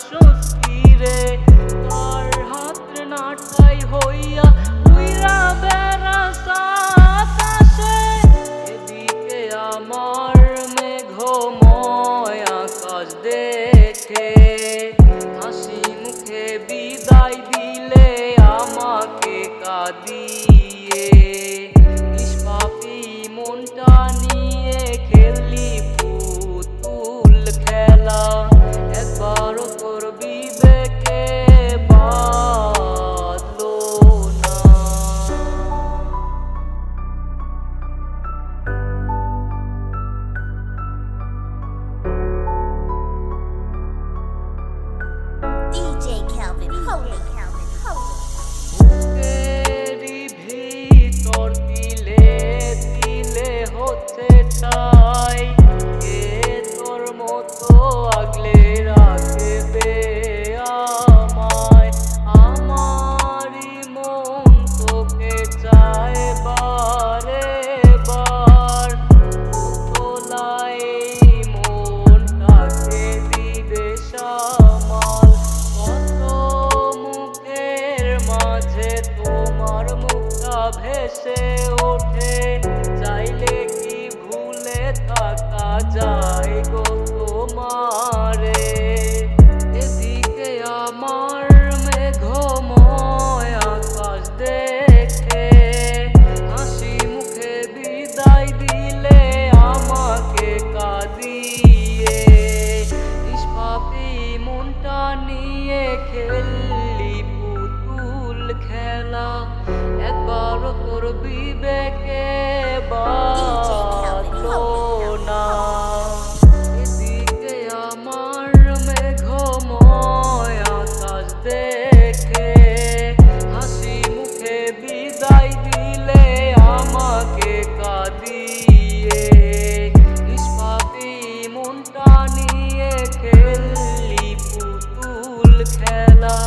সুস্থিরে তার হাত নাটাই হইয়া উইরা বেড়াস আকাশে এদিকে আমার মেঘময় আকাশ দেখে হাসি মুখে বিদায় দিলে আমাকে কাঁদিয়ে নিষ্পাপী মনটা নিয়ে খেললি পুতুল খেলা একবারও তোর বিবেকে বাঁধলো না। DJ Kelvin, holy Kelvin, holy. বুকেরই ভিতর দিলে দিলে হচ্ছে ঠাই কে তোর মতো আগলে রাখবে আমায় আমারই মন তোকে চায় বারে বার তোলাই মনটাকে দিবে সামাল কত মুখের মাঝে তোমার মুখটা ভেসে ওঠে চাইলে কি ভুলে থাকা যায় গো তোমারে এদিকে আমার মেঘময় আকাশ দেখে হাসি মুখে বিদায় দিলে আমাকে কাঁদিয়ে নিষ্পাপী মনটা নিয়ে খেললি পুতুল খেলা একবারও তোর বিবেকে বাঁধলো না। এদিকে আমার মেঘময় আকাশ দেখে হাসি মুখে বিদায় দিলে আমাকে কাঁদিয়ে নিষ্পাপী মনটা নিয়ে খেললি পুতুল খেলা।